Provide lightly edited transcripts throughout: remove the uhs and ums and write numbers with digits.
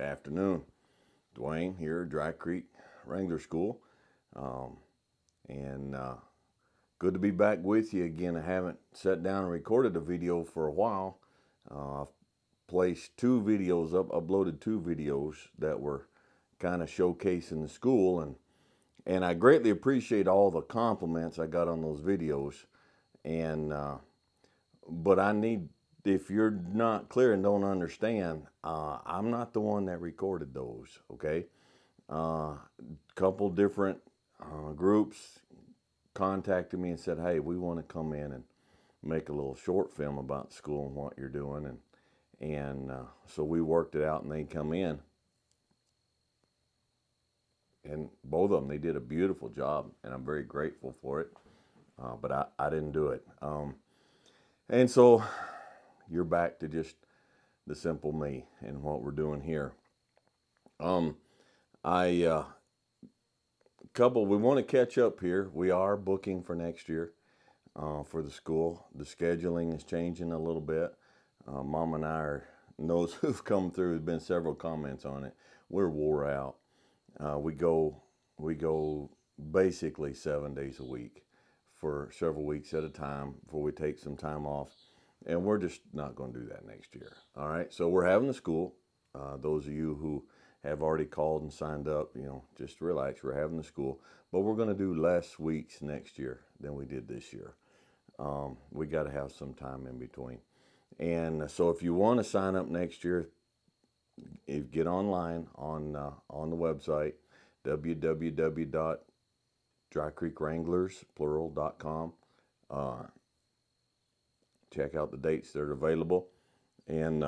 Afternoon. Dwayne here, Dry Creek Wrangler School. Um, and Good to be back with you again. I haven't sat down and recorded a video for a while. I've placed two videos up, uploaded two videos that were kind of showcasing the school. And I greatly appreciate all the compliments I got on those videos. And But I need, if you're not clear and don't understand, I'm not the one that recorded those, okay? Couple different groups contacted me and said, hey, we want to come in and make a little short film about school and what you're doing. So we worked it out and they come in. And both of them, they did a beautiful job, and I'm very grateful for it. But I didn't do it. And so you're back to just the simple me and what we're doing here. I we want to catch up here. We are booking for next year for the school. The scheduling is changing a little bit. Mom and I are, those who've come through, there's been several comments on it. We're wore out. We go basically 7 days a week for several weeks at a time before we take some time off. And we're just not going to do that next year. All right. So we're having the school. Those of you who have already called and signed up, just relax. We're having the school, but we're going to do less weeks next year than we did this year. We got to have some time in between. And so if you want to sign up next year, get online on the website, www.drycreekwranglers.com. Check out the dates that are available, and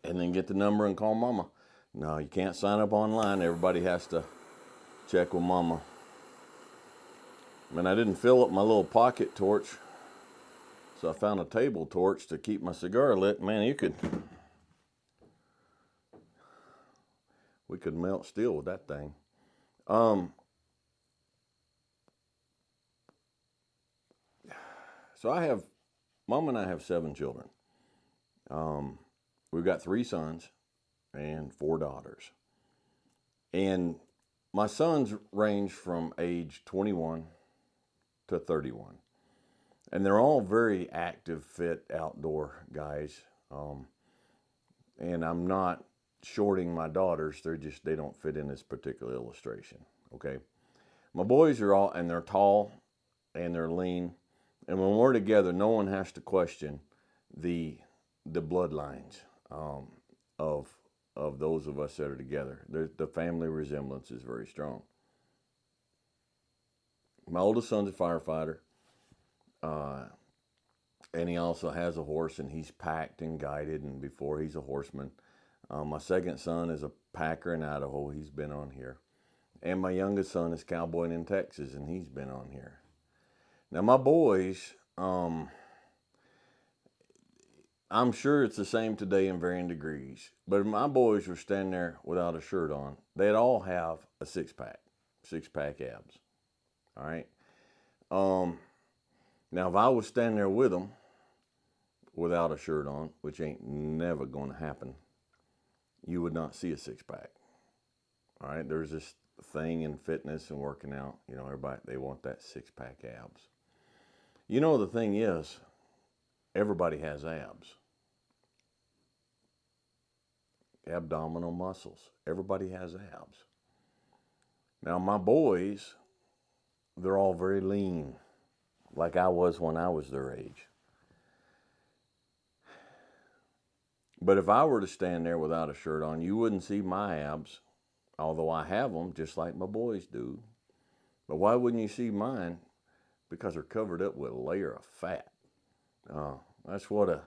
then get the number and call Mama. No, you can't sign up online. Everybody has to check with Mama. I didn't fill up my little pocket torch, so I found a table torch to keep my cigar lit. Man, we could melt steel with that thing. So Mom and I have 7 children. We've got 3 sons and 4 daughters. And my sons range from age 21 to 31. And they're all very active, fit, outdoor guys. And I'm not shorting my daughters. They don't fit in this particular illustration, okay? My boys are all, and they're tall and they're lean. And when we're together, no one has to question the bloodlines of those of us that are together. The family resemblance is very strong. My oldest son's a firefighter, and he also has a horse, and he's packed and guided, and before he's a horseman. My second son is a packer in Idaho. He's been on here. And my youngest son is cowboying in Texas, and he's been on here. Now, my boys, I'm sure it's the same today in varying degrees, but if my boys were standing there without a shirt on, they'd all have a six-pack abs, all right? Now, if I was standing there with them without a shirt on, which ain't never going to happen, you would not see a six-pack, all right? There's this thing in fitness and working out, everybody, they want that six-pack abs. The thing is, everybody has abs. Abdominal muscles. Everybody has abs. Now, my boys, they're all very lean, like I was when I was their age. But if I were to stand there without a shirt on, you wouldn't see my abs, although I have them just like my boys do. But why wouldn't you see mine? Because they're covered up with a layer of fat. That's what a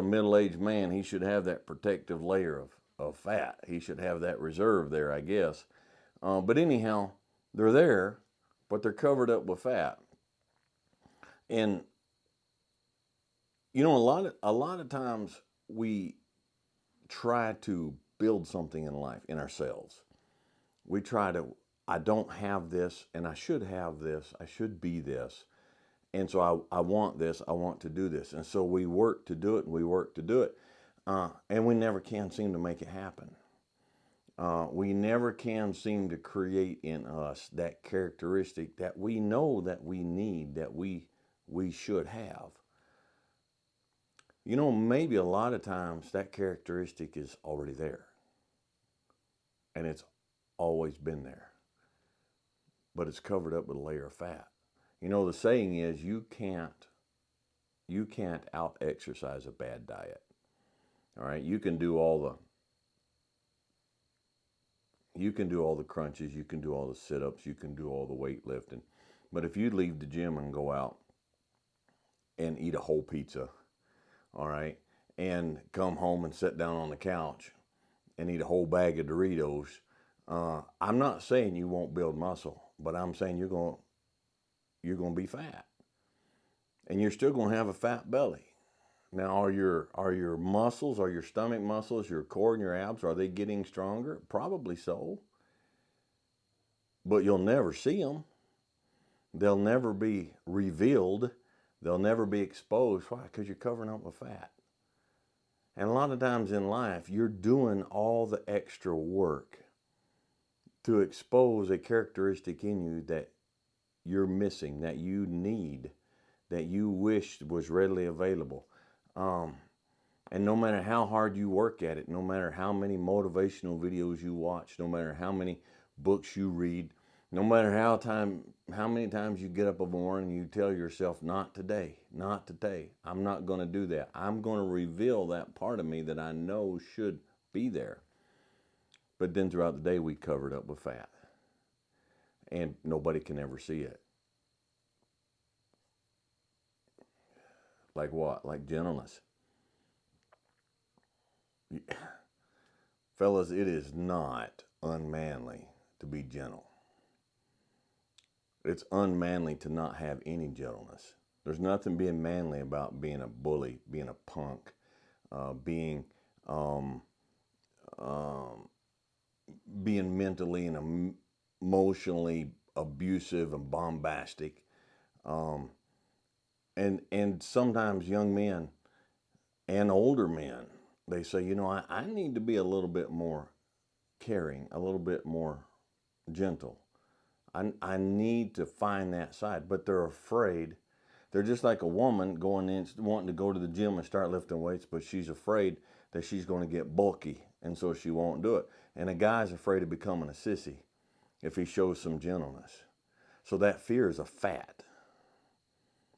middle-aged man, he should have that protective layer of fat. He should have that reserve there, I guess. But anyhow, they're there, but they're covered up with fat. And a lot of times we try to build something in life, in ourselves. We try to, I don't have this, and I should have this. I should be this. And so I want this. I want to do this. And so we work to do it, and we work to do it. And we never can seem to make it happen. We never can seem to create in us that characteristic that we know that we need, that we should have. You know, maybe a lot of times that characteristic is already there. And it's always been there. But it's covered up with a layer of fat. You know, the saying is you can't out exercise a bad diet. All right, you can do all the crunches, you can do all the sit-ups, you can do all the weightlifting. But if you leave the gym and go out and eat a whole pizza, all right, and come home and sit down on the couch and eat a whole bag of Doritos, I'm not saying you won't build muscle, but I'm saying you're going to be fat. And you're still going to have a fat belly. Now, are your muscles, are your stomach muscles, your core and your abs, are they getting stronger? Probably so. But you'll never see them. They'll never be revealed. They'll never be exposed. Why? Because you're covering up with fat. And a lot of times in life, you're doing all the extra work to expose a characteristic in you that you're missing, that you need, that you wished was readily available. And no matter how hard you work at it, no matter how many motivational videos you watch, no matter how many books you read, no matter how many times you get up in the morning and you tell yourself, not today, not today, I'm not going to do that. I'm going to reveal that part of me that I know should be there. But then throughout the day, we cover it up with fat. And nobody can ever see it. Like what? Like gentleness. Fellas, it is not unmanly to be gentle. It's unmanly to not have any gentleness. There's nothing being manly about being a bully, being a punk, being mentally and emotionally abusive and bombastic. And sometimes young men and older men, they say, you know, I need to be a little bit more caring, a little bit more gentle. I need to find that side, but they're afraid. They're just like a woman going in, wanting to go to the gym and start lifting weights, but she's afraid that she's going to get bulky, and so she won't do it. And a guy's afraid of becoming a sissy if he shows some gentleness. So that fear is a fat.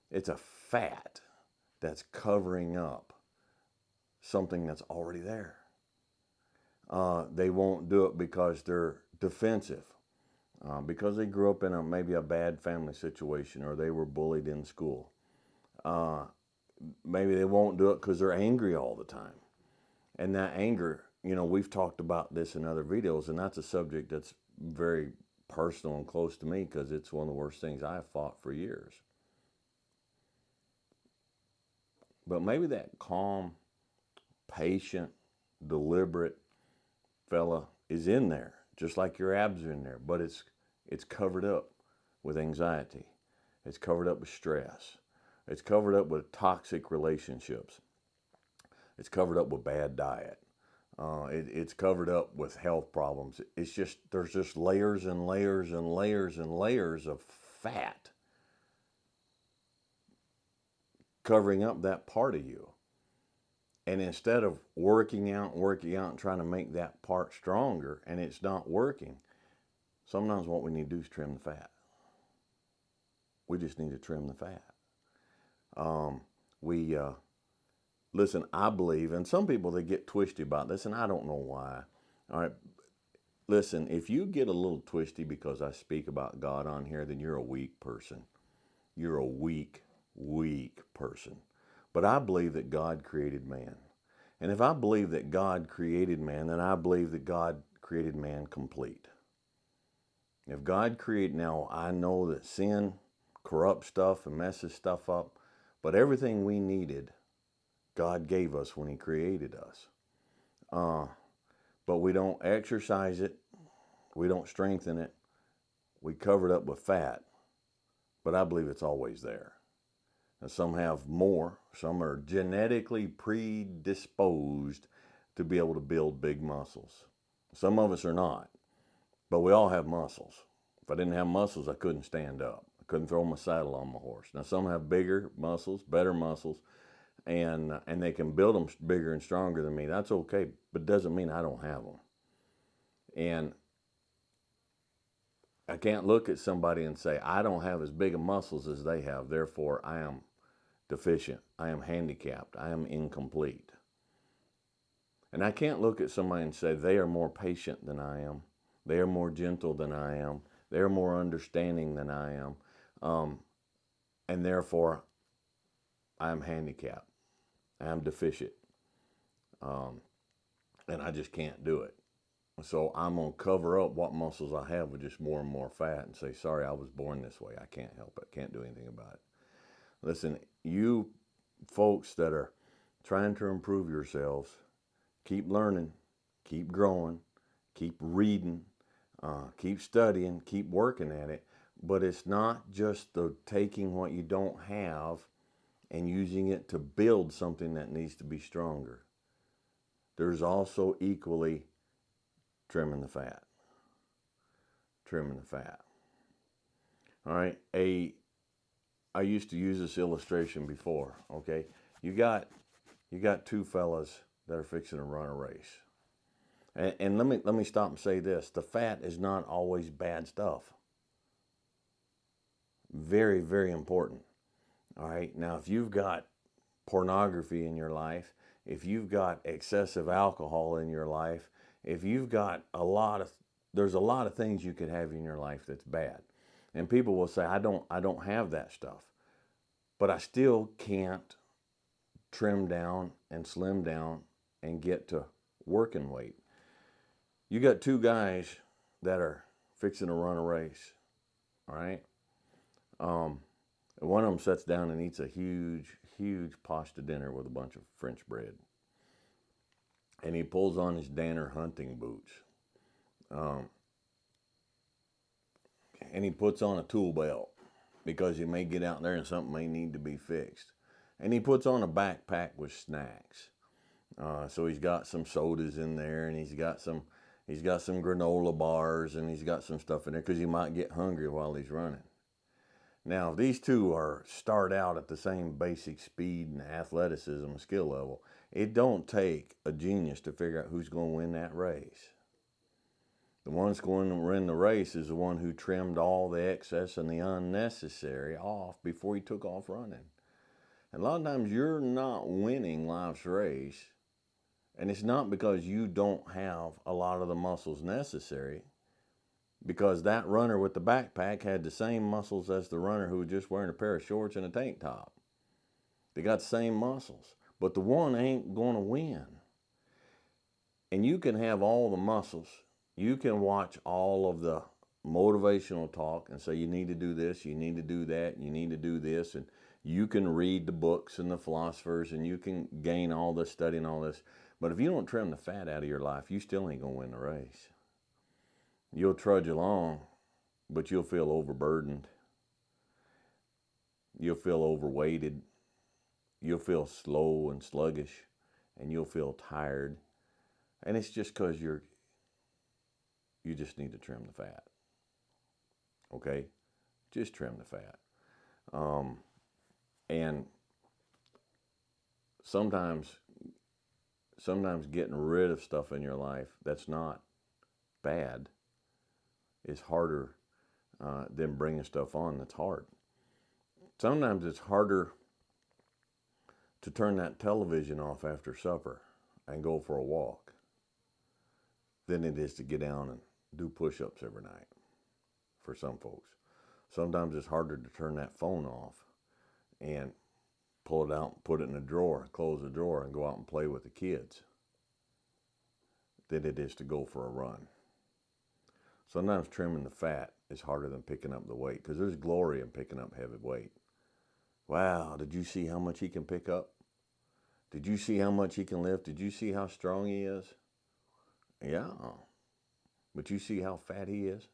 It's a fat that's covering up something that's already there. They won't do it because they're defensive, because they grew up in maybe a bad family situation, or they were bullied in school. Maybe they won't do it because they're angry all the time. And that anger, you know, we've talked about this in other videos, and that's a subject that's very personal and close to me because it's one of the worst things I've fought for years. But maybe that calm, patient, deliberate fella is in there, just like your abs are in there, but it's covered up with anxiety. It's covered up with stress. It's covered up with toxic relationships. It's covered up with bad diet. It's covered up with health problems. It's just, there's just layers and layers and layers and layers of fat covering up that part of you. And instead of working out and trying to make that part stronger, and it's not working, sometimes what we need to do is trim the fat. We just need to trim the fat. Listen, I believe, and some people, they get twisty about this, and I don't know why. All right, listen, if you get a little twisty because I speak about God on here, then you're a weak person. You're a weak person. But I believe that God created man. And if I believe that God created man, then I believe that God created man complete. If God created, now I know that sin corrupts stuff and messes stuff up, but everything we needed, God gave us when he created us. But we don't exercise it. We don't strengthen it. We cover it up with fat. But I believe it's always there. And some have more. Some are genetically predisposed to be able to build big muscles. Some of us are not, but we all have muscles. If I didn't have muscles, I couldn't stand up. I couldn't throw my saddle on my horse. Now, some have bigger muscles, better muscles, and they can build them bigger and stronger than me. That's okay, but it doesn't mean I don't have them. And I can't look at somebody and say, I don't have as big of muscles as they have, therefore I am deficient, I am handicapped, I am incomplete. And I can't look at somebody and say they are more patient than I am, they are more gentle than I am, they are more understanding than I am, and therefore I am handicapped, I am deficient, and I just can't do it. So I'm going to cover up what muscles I have with just more and more fat and say, sorry, I was born this way. I can't help it. Can't do anything about it. Listen, you folks that are trying to improve yourselves, keep learning, keep growing, keep reading, keep studying, keep working at it. But it's not just the taking what you don't have and using it to build something that needs to be stronger. There's also equally trimming the fat. Trimming the fat. All right. I used to use this illustration before. Okay. You got two fellas that are fixing to run a race. And let me stop and say this. The fat is not always bad stuff. Very, very important. All right. Now, if you've got pornography in your life, if you've got excessive alcohol in your life, if you've got there's a lot of things you could have in your life that's bad. And people will say, I don't have that stuff. But I still can't trim down and slim down and get to working weight. You got two guys that are fixing to run a race. All right. One of them sits down and eats a huge pasta dinner with a bunch of French bread. And he pulls on his Danner hunting boots. And he puts on a tool belt because he may get out there and something may need to be fixed. And he puts on a backpack with snacks. So he's got some sodas in there, and he's got some granola bars, and he's got some stuff in there because he might get hungry while he's running. Now, if these two start out at the same basic speed and athleticism and skill level, it don't take a genius to figure out who's going to win that race. The one that's going to win the race is the one who trimmed all the excess and the unnecessary off before he took off running. And a lot of times you're not winning life's race, and it's not because you don't have a lot of the muscles necessary, because that runner with the backpack had the same muscles as the runner who was just wearing a pair of shorts and a tank top. They got the same muscles, but the one ain't going to win. And you can have all the muscles. You can watch all of the motivational talk and say, you need to do this, you need to do that, you need to do this. And you can read the books and the philosophers, and you can gain all this, study and all this. But if you don't trim the fat out of your life, you still ain't going to win the race. You'll trudge along, but you'll feel overburdened. You'll feel overweighted. You'll feel slow and sluggish, and you'll feel tired. And it's just because you just need to trim the fat. Okay? Just trim the fat. And sometimes getting rid of stuff in your life that's not bad is harder than bringing stuff on that's hard. Sometimes it's harder to turn that television off after supper and go for a walk than it is to get down and do push-ups every night for some folks. Sometimes it's harder to turn that phone off and pull it out, put it in a drawer, close the drawer, and go out and play with the kids than it is to go for a run. Sometimes trimming the fat is harder than picking up the weight, because there's glory in picking up heavy weight. Wow, did you see how much he can pick up? Did you see how much he can lift? Did you see how strong he is? Yeah. But you see how fat he is?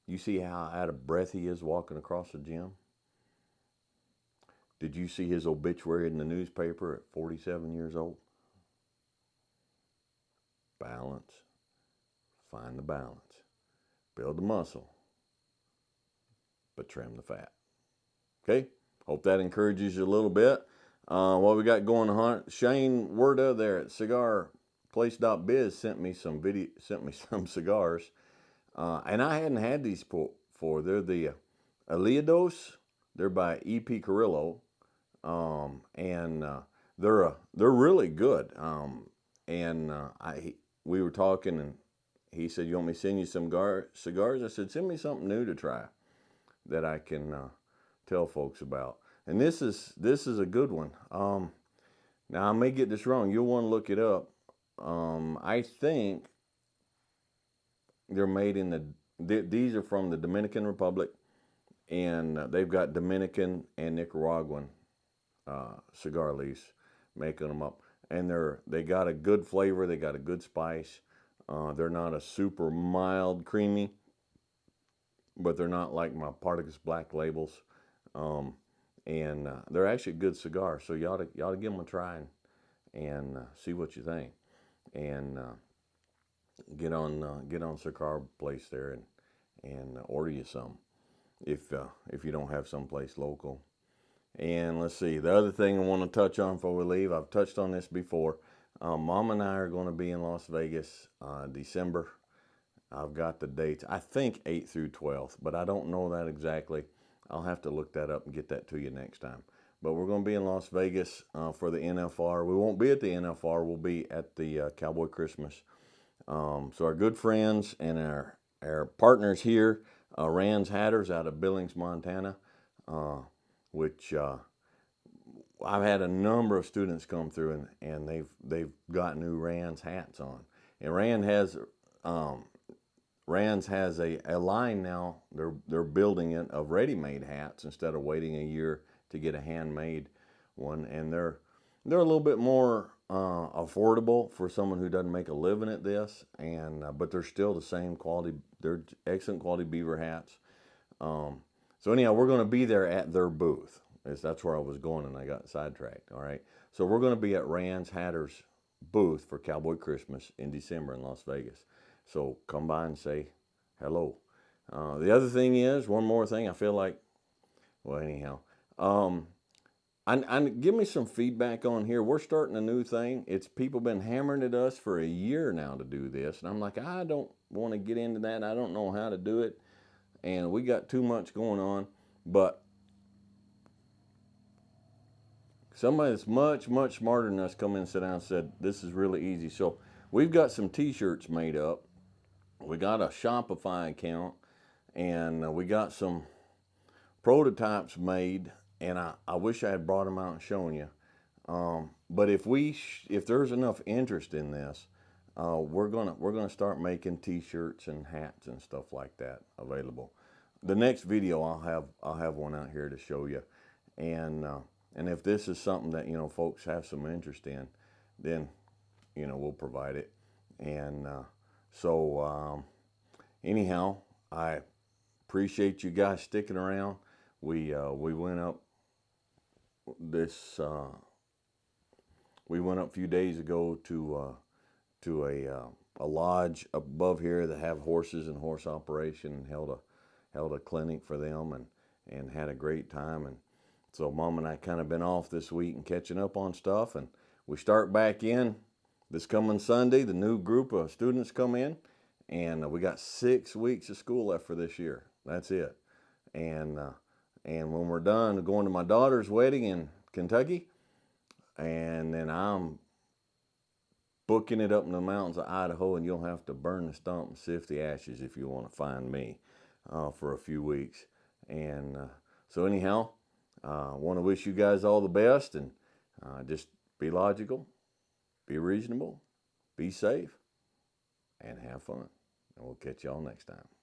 You see how out of breath he is walking across the gym? Did you see his obituary in the newspaper at 47 years old? Balance. Find the balance. Build the muscle, but trim the fat. Okay? Hope that encourages you a little bit. What we got going on? Shane Werda there at cigarplace.biz sent me some cigars. And I hadn't had these before. They're the Aliados. They're by E.P. Carrillo. And they're really good. We were talking, and he said, "You want me to send you some cigars?" I said, "Send me something new to try that I can tell folks about." And this is a good one. Now I may get this wrong. You'll want to look it up. I think they're made in these are from the Dominican Republic, and they've got Dominican and Nicaraguan cigar leaves making them up, and they got a good flavor. They got a good spice. They're not a super mild creamy, but they're not like my Partagas Black Labels. And they're actually good cigars, so you ought to give them a try and see what you think, and get on Cigar Place there and order you some if you don't have someplace local. And let's see, the other thing I want to touch on before we leave, I've touched on this before. Mom and I are going to be in Las Vegas December. I've got the dates. I think 8th through 12th, but I don't know that exactly. I'll have to look that up and get that to you next time. But we're going to be in Las Vegas for the NFR. We won't be at the NFR. We'll be at the Cowboy Christmas. So our good friends and our partners here, Rand's Hatters out of Billings, Montana, which I've had a number of students come through and they've got new Rand's hats on. And Rand's has a line now. They're building it of ready-made hats instead of waiting a year to get a handmade one. And they're a little bit more affordable for someone who doesn't make a living at this. And but they're still the same quality. They're excellent quality beaver hats. So anyhow, we're going to be there at their booth. That's where I was going, and I got sidetracked. All right. So we're going to be at Rand's Hatters booth for Cowboy Christmas in December in Las Vegas. So come by and say hello. The other thing is, one more thing, I feel like, well, anyhow, give me some feedback on here. We're starting a new thing. People been hammering at us for a year now to do this. And I'm like, I don't want to get into that. I don't know how to do it. And we got too much going on. But somebody that's much, much smarter than us come in and sat down and said, this is really easy. So we've got some t-shirts made up. We got a Shopify account, and we got some prototypes made, and I wish I had brought them out and shown you. But if there's enough interest in this, we're gonna start making t-shirts and hats and stuff like that available. The next video I'll have one out here to show you, and if this is something that folks have some interest in, then we'll provide it. And so anyhow, I appreciate you guys sticking around. We went up we went up a few days ago to a lodge above here that have horses and horse operation, and held a clinic for them and had a great time. And so Mom and I kind of been off this week and catching up on stuff, and we start back in this coming Sunday. The new group of students come in, and we got 6 weeks of school left for this year. That's it. And when we're done, going to my daughter's wedding in Kentucky, and then I'm booking it up in the mountains of Idaho, and you'll have to burn the stump and sift the ashes if you want to find me for a few weeks. And so anyhow, I want to wish you guys all the best, and just be logical, be reasonable, be safe, and have fun. And we'll catch y'all next time.